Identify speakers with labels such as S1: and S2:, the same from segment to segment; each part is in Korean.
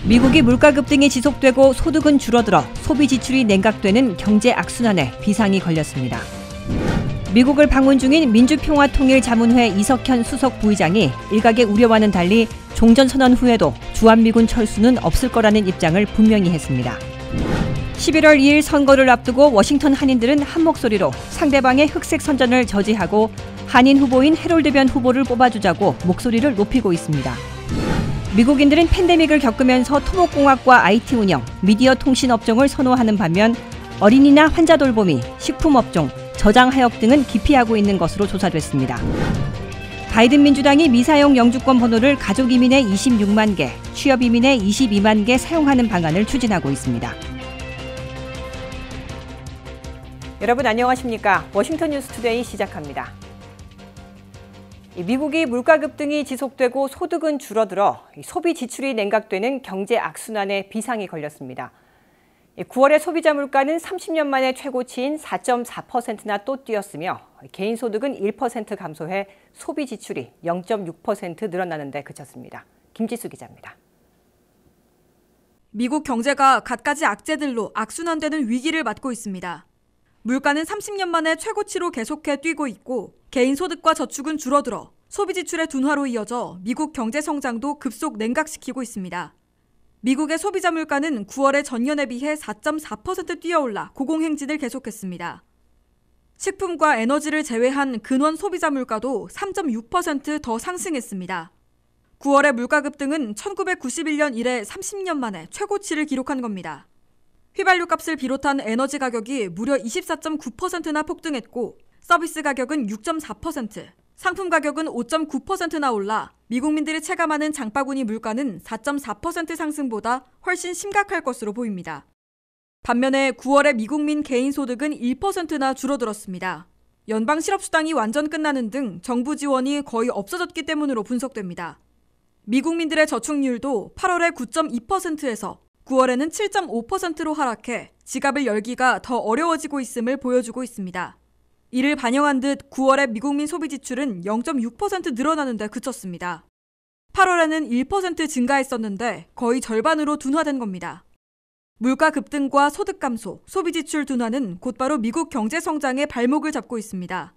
S1: 미국이 물가 급등이 지속되고 소득은 줄어들어 소비 지출이 냉각되는 경제 악순환에 비상이 걸렸습니다. 미국을 방문 중인 민주평화통일자문회 이석현 수석 부의장이 일각의 우려와는 달리 종전선언 후에도 주한미군 철수는 없을 거라는 입장을 분명히 했습니다. 11월 2일 선거를 앞두고 워싱턴 한인들은 한 목소리로 상대방의 흑색 선전을 저지하고 한인 후보인 해롤드 변 후보를 뽑아주자고 목소리를 높이고 있습니다. 미국인들은 팬데믹을 겪으면서 토목공학과 IT 운영, 미디어 통신 업종을 선호하는 반면 어린이나 환자 돌보미, 식품업종, 저장하역 등은 기피하고 있는 것으로 조사됐습니다. 바이든 민주당이 미사용 영주권 번호를 가족 이민의 26만 개, 취업 이민의 22만 개 사용하는 방안을 추진하고 있습니다. 여러분 안녕하십니까? 워싱턴 뉴스투데이 시작합니다. 미국이 물가 급등이 지속되고 소득은 줄어들어 소비 지출이 냉각되는 경제 악순환에 비상이 걸렸습니다. 9월의 소비자 물가는 30년 만에 최고치인 4.4%나 또 뛰었으며 개인 소득은 1% 감소해 소비 지출이 0.6% 늘어나는 데 그쳤습니다. 김지수 기자입니다.
S2: 미국 경제가 갖가지 악재들로 악순환되는 위기를 맞고 있습니다. 물가는 30년 만에 최고치로 계속해 뛰고 있고 개인 소득과 저축은 줄어들어 소비 지출의 둔화로 이어져 미국 경제 성장도 급속 냉각시키고 있습니다. 미국의 소비자 물가는 9월에 전년에 비해 4.4% 뛰어올라 고공행진을 계속했습니다. 식품과 에너지를 제외한 근원 소비자 물가도 3.6% 더 상승했습니다. 9월의 물가 급등은 1991년 이래 30년 만에 최고치를 기록한 겁니다. 휘발유 값을 비롯한 에너지 가격이 무려 24.9%나 폭등했고 서비스 가격은 6.4%, 상품 가격은 5.9%나 올라 미국민들이 체감하는 장바구니 물가는 4.4% 상승보다 훨씬 심각할 것으로 보입니다. 반면에 9월의 미국민 개인 소득은 1%나 줄어들었습니다. 연방 실업수당이 완전 끝나는 등 정부 지원이 거의 없어졌기 때문으로 분석됩니다. 미국민들의 저축률도 8월에 9.2%에서 9월에는 7.5%로 하락해 지갑을 열기가 더 어려워지고 있음을 보여주고 있습니다. 이를 반영한 듯 9월의 미국민 소비 지출은 0.6% 늘어나는 데 그쳤습니다. 8월에는 1% 증가했었는데 거의 절반으로 둔화된 겁니다. 물가 급등과 소득 감소, 소비 지출 둔화는 곧바로 미국 경제 성장의 발목을 잡고 있습니다.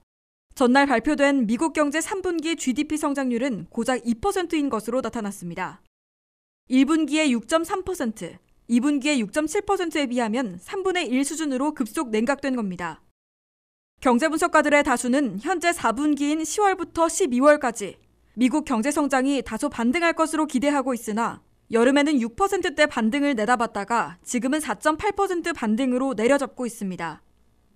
S2: 전날 발표된 미국 경제 3분기 GDP 성장률은 고작 2%인 것으로 나타났습니다. 1분기에 6.3%, 2분기에 6.7%에 비하면 3분의 1 수준으로 급속 냉각된 겁니다. 경제 분석가들의 다수는 현재 4분기인 10월부터 12월까지 미국 경제 성장이 다소 반등할 것으로 기대하고 있으나 여름에는 6%대 반등을 내다봤다가 지금은 4.8% 반등으로 내려잡고 있습니다.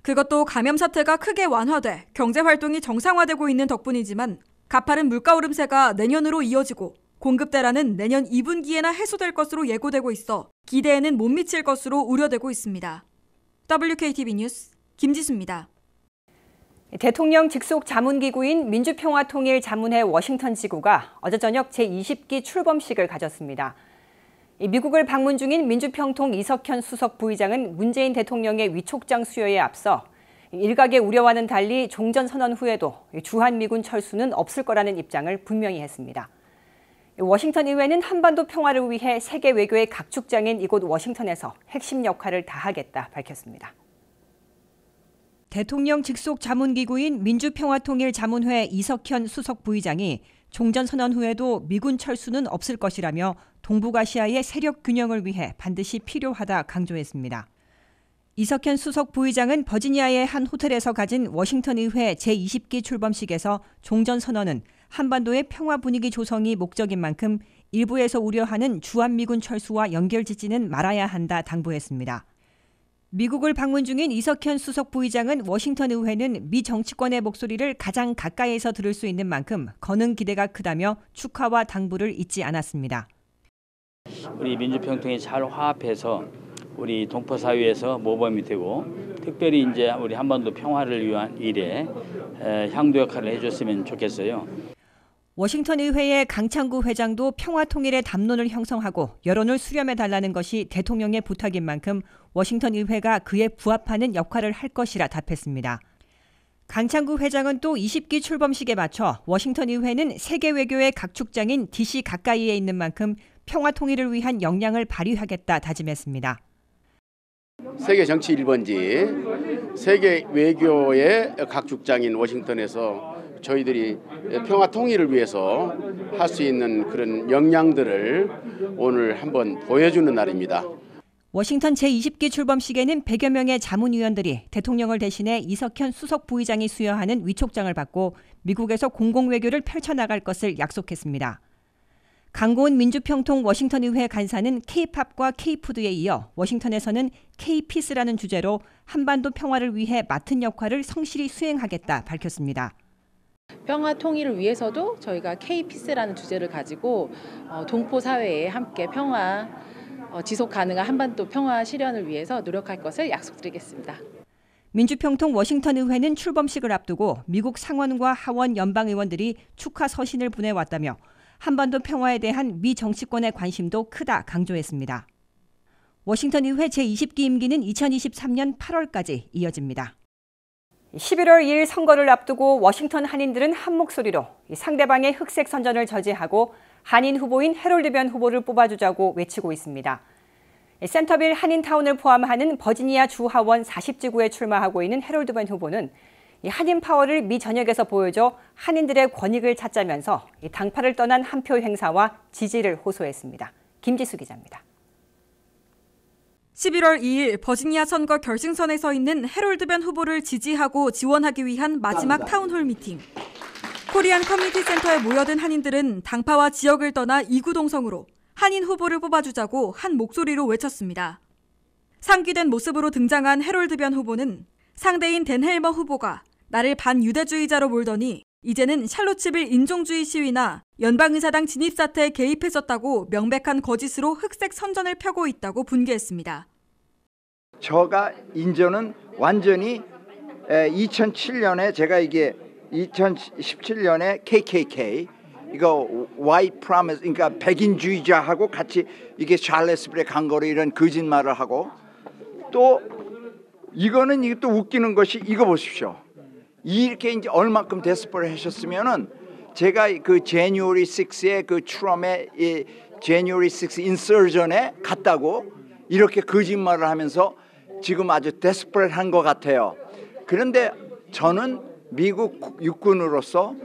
S2: 그것도 감염 사태가 크게 완화돼 경제 활동이 정상화되고 있는 덕분이지만 가파른 물가 오름세가 내년으로 이어지고 공급대란은 내년 2분기에나 해소될 것으로 예고되고 있어 기대에는 못 미칠 것으로 우려되고 있습니다. WKTV 뉴스 김지수입니다.
S1: 대통령 직속 자문기구인 민주평화통일자문회 워싱턴 지구가 어제 저녁 제20기 출범식을 가졌습니다. 미국을 방문 중인 민주평통 이석현 수석 부의장은 문재인 대통령의 위촉장 수여에 앞서 일각의 우려와는 달리 종전선언 후에도 주한미군 철수는 없을 거라는 입장을 분명히 했습니다. 워싱턴 의회는 한반도 평화를 위해 세계 외교의 각축장인 이곳 워싱턴에서 핵심 역할을 다하겠다 밝혔습니다. 대통령 직속 자문기구인 민주평화통일자문회 이석현 수석 부의장이 종전선언 후에도 미군 철수는 없을 것이라며 동북아시아의 세력 균형을 위해 반드시 필요하다 강조했습니다. 이석현 수석 부의장은 버지니아의 한 호텔에서 가진 워싱턴 의회 제20기 출범식에서 종전선언은 한반도의 평화 분위기 조성이 목적인 만큼 일부에서 우려하는 주한미군 철수와 연결짓지는 말아야 한다 당부했습니다. 미국을 방문 중인 이석현 수석 부의장은 워싱턴 의회는 미 정치권의 목소리를 가장 가까이에서 들을 수 있는 만큼 거는 기대가 크다며 축하와 당부를 잊지 않았습니다.
S3: 우리 민주평통이 잘 화합해서 우리 동포 사회에서 모범이 되고 특별히 이제 우리 한반도 평화를 위한 일에 향도 역할을 해줬으면 좋겠어요.
S1: 워싱턴 의회의 강창구 회장도 평화 통일의 담론을 형성하고 여론을 수렴해달라는 것이 대통령의 부탁인 만큼 워싱턴 의회가 그에 부합하는 역할을 할 것이라 답했습니다. 강창구 회장은 또 20기 출범식에 맞춰 워싱턴 의회는 세계 외교의 각축장인 DC 가까이에 있는 만큼 평화 통일을 위한 역량을 발휘하겠다 다짐했습니다.
S4: 세계 정치 1번지, 세계 외교의 각축장인 워싱턴에서 저희들이 평화 통일을 위해서 할 수 있는 그런 역량들을 오늘 한번 보여주는 날입니다.
S1: 워싱턴 제20기 출범식에는 100여 명의 자문위원들이 대통령을 대신해 이석현 수석 부의장이 수여하는 위촉장을 받고 미국에서 공공외교를 펼쳐나갈 것을 약속했습니다. 강고은 민주평통 워싱턴 의회 간사는 K-팝과 K-푸드에 이어 워싱턴에서는 K-피스라는 주제로 한반도 평화를 위해 맡은 역할을 성실히 수행하겠다 밝혔습니다.
S5: 평화 통일을 위해서도 저희가 K-피스라는 주제를 가지고 동포 사회에 함께 평화 지속 가능한 한반도 평화 실현을 위해서 노력할 것을 약속드리겠습니다.
S1: 민주평통 워싱턴 의회는 출범식을 앞두고 미국 상원과 하원 연방의원들이 축하 서신을 보내왔다며 한반도 평화에 대한 미 정치권의 관심도 크다 강조했습니다. 워싱턴 의회 제20기 임기는 2023년 8월까지 이어집니다. 11월 2일 선거를 앞두고 워싱턴 한인들은 한 목소리로 상대방의 흑색 선전을 저지하고 한인 후보인 해롤드 변 후보를 뽑아주자고 외치고 있습니다. 센터빌 한인타운을 포함하는 버지니아 주 하원 40지구에 출마하고 있는 해롤드 변 후보는 한인 파워를 미 전역에서 보여줘 한인들의 권익을 찾자면서 당파를 떠난 한 표 행사와 지지를 호소했습니다. 김지수 기자입니다.
S2: 11월 2일 버지니아 선거 결승선에 서 있는 해롤드 변 후보를 지지하고 지원하기 위한 마지막 타운홀 미팅. 코리안 커뮤니티 센터에 모여든 한인들은 당파와 지역을 떠나 이구동성으로 한인 후보를 뽑아주자고 한 목소리로 외쳤습니다. 상기된 모습으로 등장한 해롤드 변 후보는 상대인 댄 헬머 후보가 나를 반유대주의자로 몰더니 이제는 샬롯츠빌 인종주의 시위나 연방의사당 진입 사태에 개입했었다고 명백한 거짓으로 흑색 선전을 펴고 있다고 분개했습니다.
S6: 저가 인전은 완전히 2007년에 제가 이게 2017년에 KKK 이거 White Promise 그러니까 백인주의자하고 같이 이게 샬롯스빌에 간 거로 이런 거짓말을 하고 또 이거는 이게 또 웃기는 것이 이거 보십시오. 이렇게 이제 얼마큼 데스퍼를 하셨으면은 제가 그 January 6에 그 트럼의 이 January 6 인서전에 갔다고 이렇게 거짓말을 하면서 지금 아주 데스퍼한 것 같아요. 그런데 저는 미국 육군으로서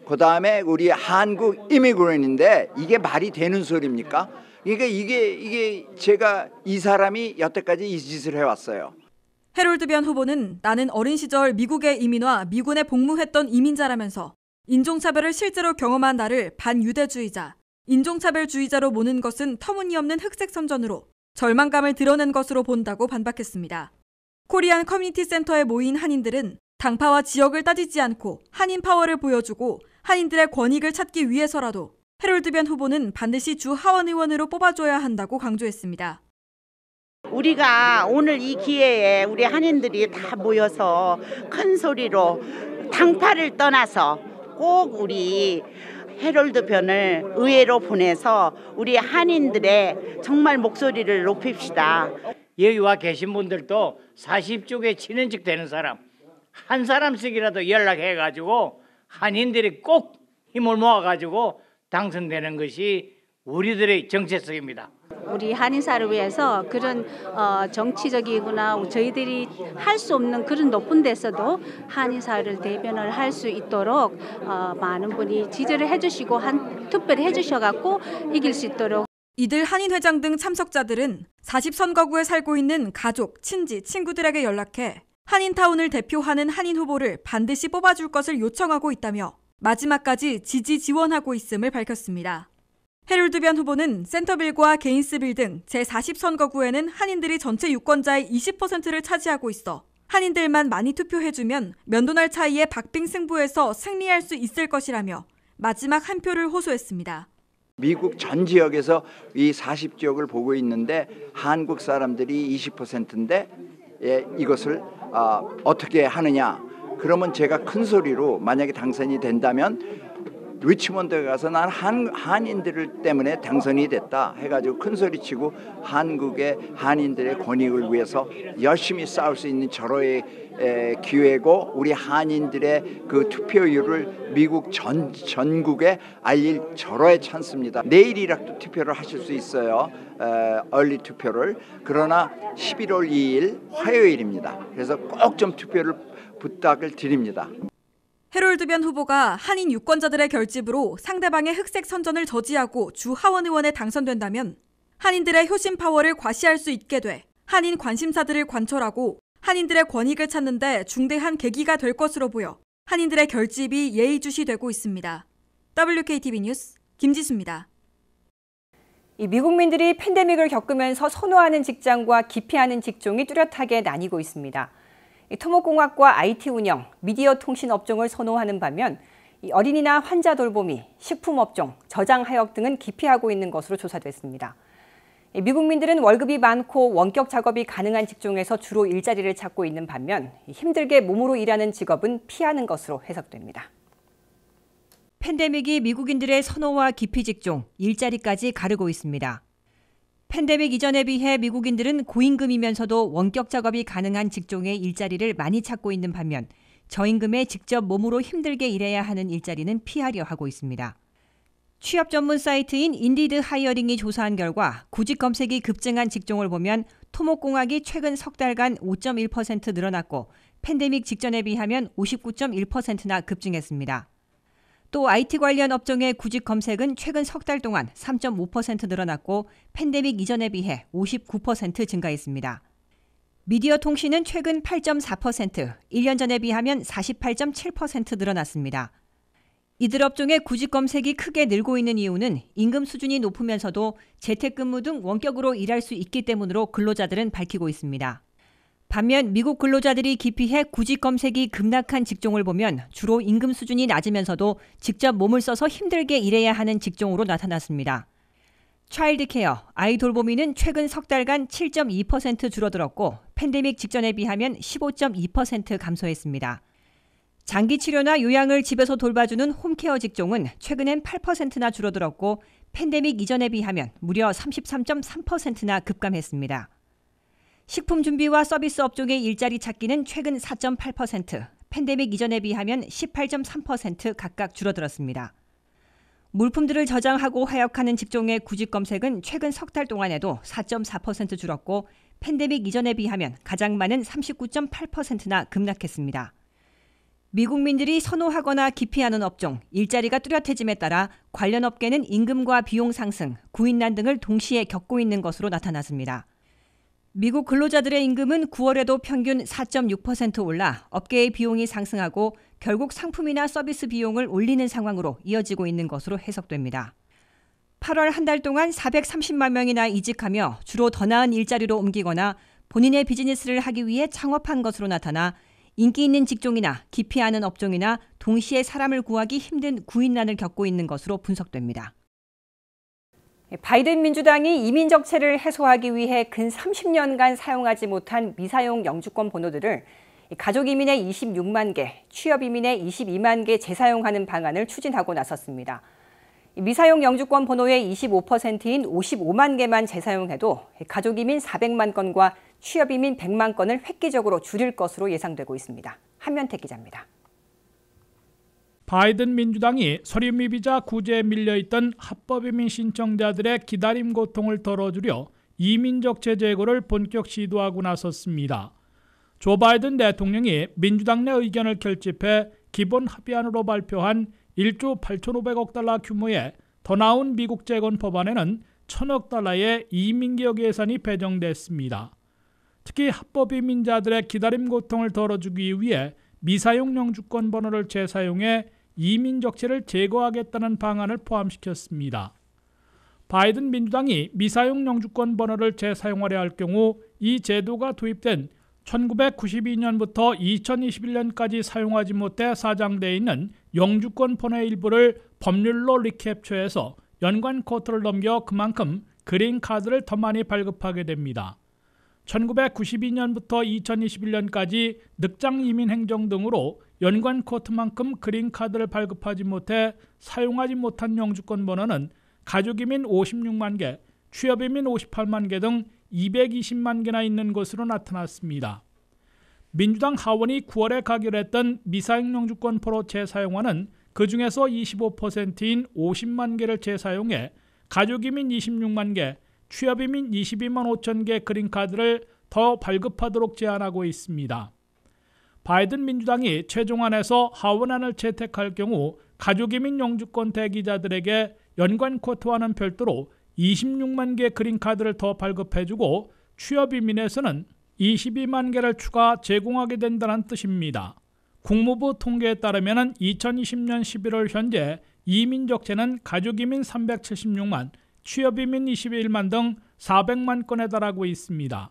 S6: 그 다음에 우리 한국 이미그런트인데 이게 말이 되는 소리입니까? 그러니까 이게 제가 이 사람이 여태까지 이 짓을 해왔어요.
S2: 해롤드 변 후보는 나는 어린 시절 미국에 이민와 미군에 복무했던 이민자라면서 인종차별을 실제로 경험한 나를 반유대주의자, 인종차별주의자로 모는 것은 터무니없는 흑색 선전으로 절망감을 드러낸 것으로 본다고 반박했습니다. 코리안 커뮤니티 센터에 모인 한인들은 당파와 지역을 따지지 않고 한인 파워를 보여주고 한인들의 권익을 찾기 위해서라도 해롤드 변 후보는 반드시 주 하원 의원으로 뽑아줘야 한다고 강조했습니다.
S7: 우리가 오늘 이 기회에 우리 한인들이 다 모여서 큰 소리로 당파를 떠나서 꼭 우리 해롤드 변을 의회로 보내서 우리 한인들의 정말 목소리를 높입시다.
S8: 여기 와 계신 분들도 40쪽에 친인척 되는 사람 한 사람씩이라도 연락해가지고 한인들이 꼭 힘을 모아가지고 당선되는 것이 우리들의 정체성입니다.
S9: 우리 한인사를 위해서 그런 정치적이거나 저희들이 할 수 없는 그런 높은 데서도 한인사를 대변을 할 수 있도록 많은 분이 지지를 해주시고 투표를 해주셔갖고 이길 수 있도록.
S2: 이들 한인회장 등 참석자들은 40선거구에 살고 있는 가족, 친지, 친구들에게 연락해 한인타운을 대표하는 한인 후보를 반드시 뽑아줄 것을 요청하고 있다며 마지막까지 지지 지원하고 있음을 밝혔습니다. 해롤드 변 후보는 센터빌과 게인스빌 등 제40선거구에는 한인들이 전체 유권자의 20%를 차지하고 있어 한인들만 많이 투표해주면 면도날 차이의 박빙 승부에서 승리할 수 있을 것이라며 마지막 한 표를 호소했습니다.
S6: 미국 전 지역에서 이 40지역을 보고 있는데 한국 사람들이 20%인데 이것을 어떻게 하느냐. 그러면 제가 큰 소리로 만약에 당선이 된다면 리치몬드에 가서 난 한인들 때문에 당선이 됐다 해가지고 큰소리치고 한국의 한인들의 권익을 위해서 열심히 싸울 수 있는 절호의 기회고 우리 한인들의 그 투표율을 미국 전국에 알릴 절호의 찬스입니다. 내일이라도 투표를 하실 수 있어요. 얼리 투표를. 그러나 11월 2일 화요일입니다. 그래서 꼭 좀 투표를 부탁을 드립니다.
S2: 해롤드 변 후보가 한인 유권자들의 결집으로 상대방의 흑색 선전을 저지하고 주 하원 의원에 당선된다면 한인들의 효심 파워를 과시할 수 있게 돼 한인 관심사들을 관철하고 한인들의 권익을 찾는 데 중대한 계기가 될 것으로 보여 한인들의 결집이 예의주시되고 있습니다. WKTV 뉴스 김지수입니다.
S1: 이 미국민들이 팬데믹을 겪으면서 선호하는 직장과 기피하는 직종이 뚜렷하게 나뉘고 있습니다. 토목공학과 IT 운영, 미디어 통신 업종을 선호하는 반면 어린이나 환자 돌보미, 식품업종, 저장하역 등은 기피하고 있는 것으로 조사됐습니다. 미국민들은 월급이 많고 원격 작업이 가능한 직종에서 주로 일자리를 찾고 있는 반면 힘들게 몸으로 일하는 직업은 피하는 것으로 해석됩니다. 팬데믹이 미국인들의 선호와 기피 직종, 일자리까지 가르고 있습니다. 팬데믹 이전에 비해 미국인들은 고임금이면서도 원격 작업이 가능한 직종의 일자리를 많이 찾고 있는 반면 저임금에 직접 몸으로 힘들게 일해야 하는 일자리는 피하려 하고 있습니다. 취업 전문 사이트인 인디드 하이어링이 조사한 결과 구직 검색이 급증한 직종을 보면 토목공학이 최근 석 달간 5.1% 늘어났고 팬데믹 직전에 비하면 59.1%나 급증했습니다. 또 IT 관련 업종의 구직 검색은 최근 석 달 동안 3.5% 늘어났고 팬데믹 이전에 비해 59% 증가했습니다. 미디어 통신은 최근 8.4%, 1년 전에 비하면 48.7% 늘어났습니다. 이들 업종의 구직 검색이 크게 늘고 있는 이유는 임금 수준이 높으면서도 재택근무 등 원격으로 일할 수 있기 때문으로 근로자들은 밝히고 있습니다. 반면 미국 근로자들이 기피해 구직 검색이 급락한 직종을 보면 주로 임금 수준이 낮으면서도 직접 몸을 써서 힘들게 일해야 하는 직종으로 나타났습니다. 차일드 케어, 아이 돌보미는 최근 석 달간 7.2% 줄어들었고 팬데믹 직전에 비하면 15.2% 감소했습니다. 장기 치료나 요양을 집에서 돌봐주는 홈케어 직종은 최근엔 8%나 줄어들었고 팬데믹 이전에 비하면 무려 33.3%나 급감했습니다. 식품 준비와 서비스 업종의 일자리 찾기는 최근 4.8%, 팬데믹 이전에 비하면 18.3% 각각 줄어들었습니다. 물품들을 저장하고 하역하는 직종의 구직 검색은 최근 석 달 동안에도 4.4% 줄었고 팬데믹 이전에 비하면 가장 많은 39.8%나 급락했습니다. 미국민들이 선호하거나 기피하는 업종, 일자리가 뚜렷해짐에 따라 관련 업계는 임금과 비용 상승, 구인난 등을 동시에 겪고 있는 것으로 나타났습니다. 미국 근로자들의 임금은 9월에도 평균 4.6% 올라 업계의 비용이 상승하고 결국 상품이나 서비스 비용을 올리는 상황으로 이어지고 있는 것으로 해석됩니다. 8월 한 달 동안 430만 명이나 이직하며 주로 더 나은 일자리로 옮기거나 본인의 비즈니스를 하기 위해 창업한 것으로 나타나 인기 있는 직종이나 기피하는 업종이나 동시에 사람을 구하기 힘든 구인난을 겪고 있는 것으로 분석됩니다. 바이든 민주당이 이민 정체를 해소하기 위해 근 30년간 사용하지 못한 미사용 영주권 번호들을 가족 이민의 26만 개, 취업 이민의 22만 개 재사용하는 방안을 추진하고 나섰습니다. 미사용 영주권 번호의 25%인 55만 개만 재사용해도 가족 이민 400만 건과 취업 이민 100만 건을 획기적으로 줄일 것으로 예상되고 있습니다. 한면택 기자입니다.
S10: 바이든 민주당이 서류미 비자 구제에 밀려있던 합법이민 신청자들의 기다림 고통을 덜어주려 이민적체 제고를 본격 시도하고 나섰습니다. 조 바이든 대통령이 민주당 내 의견을 결집해 기본 합의안으로 발표한 1조 8,500억 달러 규모의 더 나은 미국 재건 법안에는 1,000억 달러의 이민개혁 예산이 배정됐습니다. 특히 합법이민자들의 기다림 고통을 덜어주기 위해 미사용 영주권 번호를 재사용해 이민 적체를 제거하겠다는 방안을 포함시켰습니다. 바이든 민주당이 미사용 영주권 번호를 재사용하려 할 경우 이 제도가 도입된 1992년부터 2021년까지 사용하지 못해 사장되어 있는 영주권 번호의 일부를 법률로 리캡처해서 연관 쿼터를 넘겨 그만큼 그린카드를 더 많이 발급하게 됩니다. 1992년부터 2021년까지 늑장 이민 행정 등으로 연관 코트만큼 그린카드를 발급하지 못해 사용하지 못한 영주권 번호는 가족이민 56만 개, 취업이민 58만 개 등 220만 개나 있는 것으로 나타났습니다. 민주당 하원이 9월에 가결했던 미사용 영주권 포로 재사용화는 그중에서 25%인 50만 개를 재사용해 가족이민 26만 개, 취업이민 22만 5천 개 그린카드를 더 발급하도록 제안하고 있습니다. 바이든 민주당이 최종안에서 하원안을 채택할 경우 가족이민 영주권 대기자들에게 연관 코트와는 별도로 26만 개 그린카드를 더 발급해주고 취업이민에서는 22만 개를 추가 제공하게 된다는 뜻입니다. 국무부 통계에 따르면 2020년 11월 현재 이민적체는 가족이민 376만, 취업이민 21만 등 400만 건에 달하고 있습니다.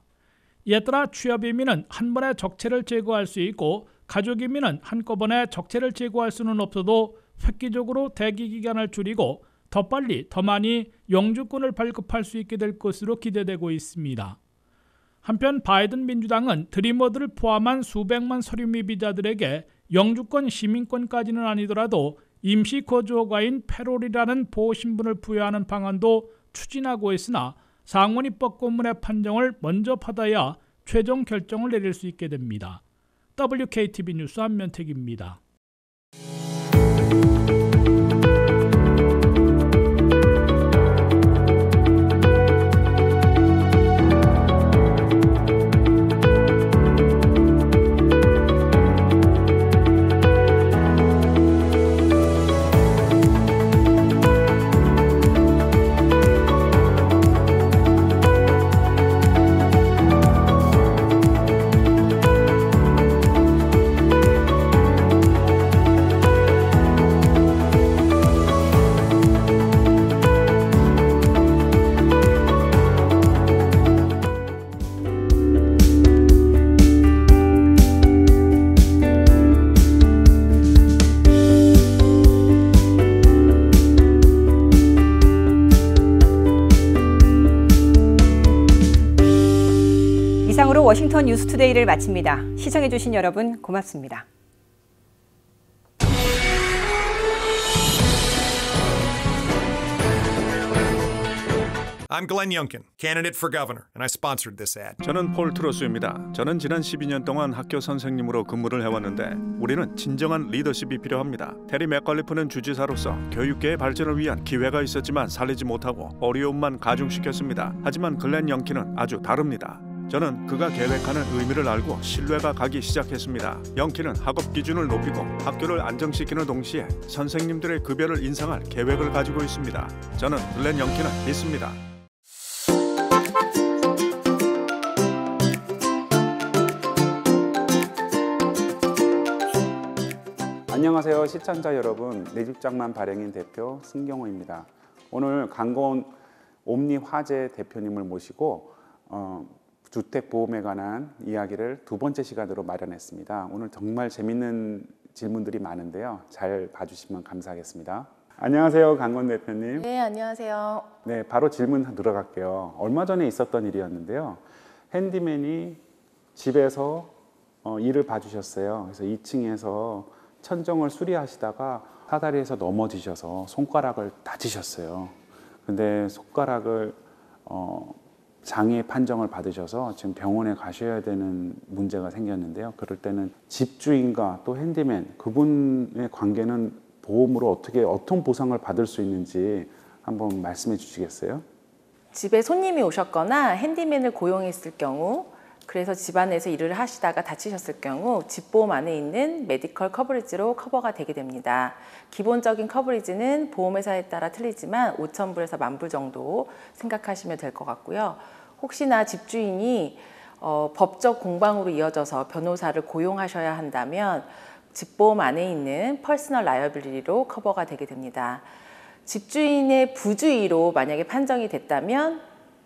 S10: 이에 따라 취업이민은 한 번에 적체를 제거할 수 있고 가족이민은 한꺼번에 적체를 제거할 수는 없어도 획기적으로 대기 기간을 줄이고 더 빨리 더 많이 영주권을 발급할 수 있게 될 것으로 기대되고 있습니다. 한편 바이든 민주당은 드리머들을 포함한 수백만 서류미비자들에게 영주권 시민권까지는 아니더라도 임시 거주허가인 패롤이라는 보호신분을 부여하는 방안도 추진하고 있으나 상원 입법고문의 판정을 먼저 받아야 최종 결정을 내릴 수 있게 됩니다. WKTV 뉴스 한면택입니다.
S1: 이상으로 워싱턴 뉴스투데이를 마칩니다. 시청해주신 여러분 고맙습니다.
S11: I'm Glenn Youngkin, candidate for governor, and I sponsored this ad.
S12: 저는 폴 트로스입니다. 저는 지난 12년 동안 학교 선생님으로 근무를 해왔는데 우리는 진정한 리더십이 필요합니다. 테리 맥컬리프는 주지사로서 교육계의 발전을 위한 기회가 있었지만 살리지 못하고 어려움만 가중시켰습니다. 하지만 글렌 영킨은 아주 다릅니다. 저는 그가 계획하는 의미를 알고 신뢰가 가기 시작했습니다. 영킨은 학업 기준을 높이고 학교를 안정시키는 동시에 선생님들의 급여를 인상할 계획을 가지고 있습니다. 저는 글렌 영킨을 믿습니다.
S13: 안녕하세요 시청자 여러분, 내 집장만 발행인 대표 승경호입니다. 오늘 강건 옴니 화재 대표님을 모시고 주택보험에 관한 이야기를 두 번째 시간으로 마련했습니다. 오늘 정말 재밌는 질문들이 많은데요. 잘 봐주시면 감사하겠습니다. 안녕하세요 강건 대표님.
S5: 네, 안녕하세요.
S13: 네, 바로 질문 들어갈게요. 얼마 전에 있었던 일이었는데요. 핸디맨이 집에서 일을 봐주셨어요. 그래서 2층에서 천정을 수리하시다가 사다리에서 넘어지셔서 손가락을 다치셨어요. 근데 손가락을 장애 판정을 받으셔서 지금 병원에 가셔야 되는 문제가 생겼는데요. 그럴 때는 집주인과 또 핸디맨 그분의 관계는 보험으로 어떤 보상을 받을 수 있는지 한번 말씀해 주시겠어요?
S5: 집에 손님이 오셨거나 핸디맨을 고용했을 경우, 그래서 집안에서 일을 하시다가 다치셨을 경우 집보험 안에 있는 메디컬 커버리지로 커버가 되게 됩니다. 기본적인 커버리지는 보험회사에 따라 틀리지만 5,000불에서 10,000불 정도 생각하시면 될 것 같고요. 혹시나 집주인이 법적 공방으로 이어져서 변호사를 고용하셔야 한다면 집보험 안에 있는 퍼스널 라이어빌리티로 커버가 되게 됩니다. 집주인의 부주의로 만약에 판정이 됐다면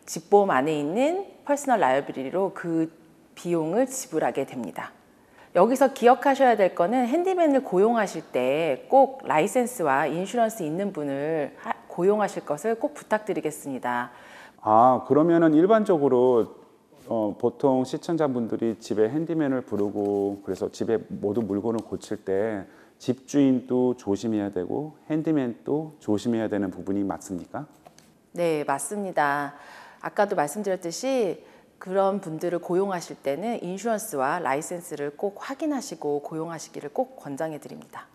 S5: 집보험 안에 있는 퍼스널 라이어빌리티로 그 비용을 지불하게 됩니다. 여기서 기억하셔야 될 거는 핸디맨을 고용하실 때 꼭 라이센스와 인슈런스 있는 분을 고용하실 것을 꼭 부탁드리겠습니다.
S13: 그러면은 일반적으로 보통 시청자분들이 집에 핸디맨을 부르고 그래서 집에 모든 물건을 고칠 때 집주인도 조심해야 되고 핸디맨도 조심해야 되는 부분이 맞습니까?
S5: 네, 맞습니다. 아까도 말씀드렸듯이 그런 분들을 고용하실 때는 인슈런스와 라이센스를 꼭 확인하시고 고용하시기를 꼭 권장해 드립니다.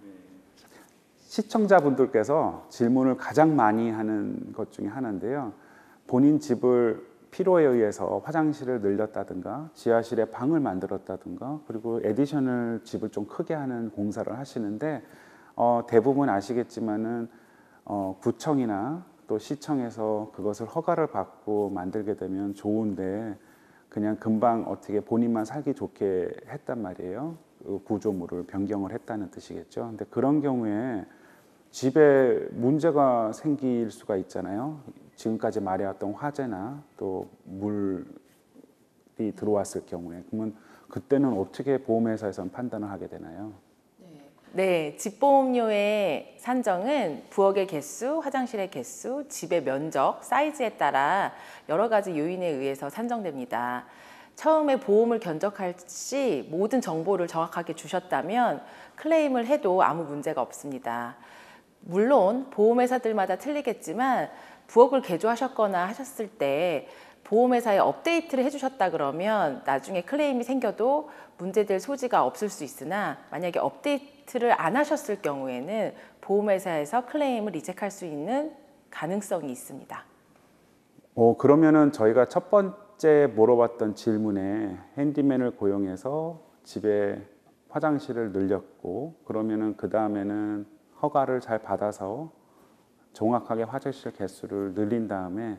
S13: 시청자분들께서 질문을 가장 많이 하는 것 중에 하나인데요. 본인 집을 필요에 의해서 화장실을 늘렸다든가 지하실에 방을 만들었다든가 그리고 에디셔널 집을 좀 크게 하는 공사를 하시는데 대부분 아시겠지만은 구청이나 또 시청에서 그것을 허가를 받고 만들게 되면 좋은데 그냥 금방 어떻게 본인만 살기 좋게 했단 말이에요. 그 구조물을 변경을 했다는 뜻이겠죠. 근데 그런 경우에 집에 문제가 생길 수가 있잖아요. 지금까지 말해왔던 화재나 또 물이 들어왔을 경우에 그러면 그때는 어떻게 보험회사에서는 판단을 하게 되나요?
S5: 네, 집보험료의 산정은 부엌의 개수, 화장실의 개수, 집의 면적, 사이즈에 따라 여러 가지 요인에 의해서 산정됩니다. 처음에 보험을 견적할 시 모든 정보를 정확하게 주셨다면 클레임을 해도 아무 문제가 없습니다. 물론 보험회사들마다 틀리겠지만 부엌을 개조하셨거나 하셨을 때 보험회사에 업데이트를 해주셨다 그러면 나중에 클레임이 생겨도 문제될 소지가 없을 수 있으나 만약에 업데이트를 안 하셨을 경우에는 보험회사에서 클레임을 리젝할 수 있는 가능성이 있습니다.
S13: 그러면은 저희가 첫 번째 물어봤던 질문에 핸디맨을 고용해서 집에 화장실을 늘렸고 그러면은 그 다음에는 허가를 잘 받아서 정확하게 화장실 개수를 늘린 다음에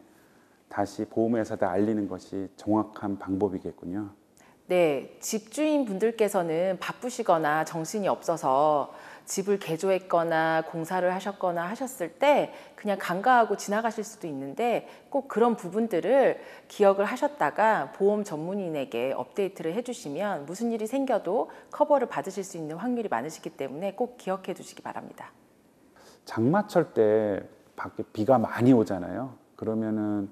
S13: 다시 보험회사에 알리는 것이 정확한 방법이겠군요.
S5: 네, 집주인 분들께서는 바쁘시거나 정신이 없어서 집을 개조했거나 공사를 하셨거나 하셨을 때 그냥 간과하고 지나가실 수도 있는데 꼭 그런 부분들을 기억을 하셨다가 보험 전문인에게 업데이트를 해주시면 무슨 일이 생겨도 커버를 받으실 수 있는 확률이 많으시기 때문에 꼭 기억해 두시기 바랍니다.
S13: 장마철 때 밖에 비가 많이 오잖아요. 그러면은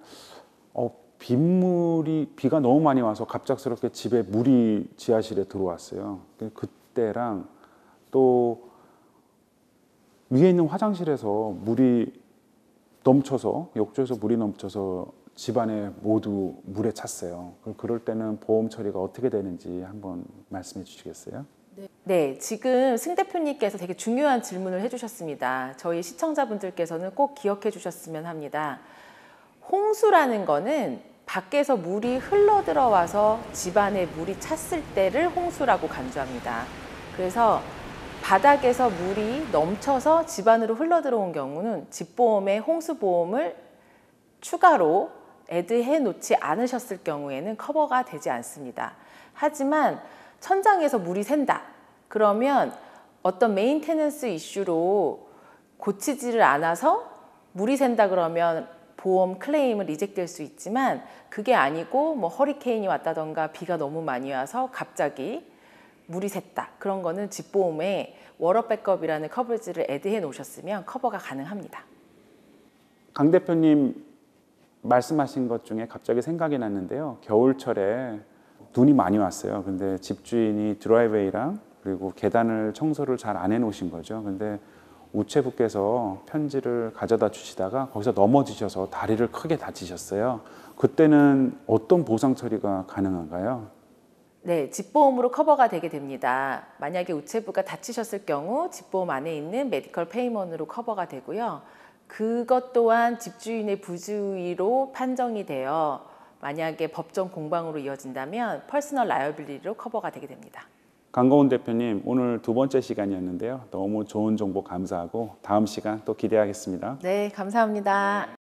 S13: 비가 너무 많이 와서 갑작스럽게 집에 물이 지하실에 들어왔어요. 그때랑 또 위에 있는 화장실에서 물이 넘쳐서 욕조에서 물이 넘쳐서 집안에 모두 물에 찼어요. 그럴 때는 보험 처리가 어떻게 되는지 한번 말씀해 주시겠어요?
S5: 네, 지금 승 대표님께서 되게 중요한 질문을 해주셨습니다. 저희 시청자분들께서는 꼭 기억해 주셨으면 합니다. 홍수라는 거는 밖에서 물이 흘러 들어와서 집안에 물이 찼을 때를 홍수라고 간주합니다. 그래서 바닥에서 물이 넘쳐서 집안으로 흘러 들어온 경우는 집보험에 홍수보험을 추가로 애드해 놓지 않으셨을 경우에는 커버가 되지 않습니다. 하지만 천장에서 물이 샌다. 그러면 어떤 메인테넌스 이슈로 고치지를 않아서 물이 샌다 그러면 보험 클레임을 리젝될 수 있지만 그게 아니고 뭐 허리케인이 왔다던가 비가 너무 많이 와서 갑자기 물이 샜다. 그런 거는 집보험에 워러 백업이라는 커버리지를 애드해 놓으셨으면 커버가 가능합니다.
S13: 강 대표님 말씀하신 것 중에 갑자기 생각이 났는데요. 겨울철에 눈이 많이 왔어요. 근데 집주인이 드라이브웨이랑 그리고 계단을 청소를 잘 안 해놓으신 거죠. 근데 우체부께서 편지를 가져다 주시다가 거기서 넘어지셔서 다리를 크게 다치셨어요. 그때는 어떤 보상 처리가 가능한가요?
S5: 네, 집보험으로 커버가 되게 됩니다. 만약에 우체부가 다치셨을 경우 집보험 안에 있는 메디컬 페이먼으로 커버가 되고요. 그것 또한 집주인의 부주의로 판정이 되어 만약에 법정 공방으로 이어진다면 퍼스널 라이어빌리티로 커버가 되게 됩니다.
S13: 강고은 대표님, 오늘 두 번째 시간이었는데요. 너무 좋은 정보 감사하고 다음 시간 또 기대하겠습니다.
S5: 네, 감사합니다.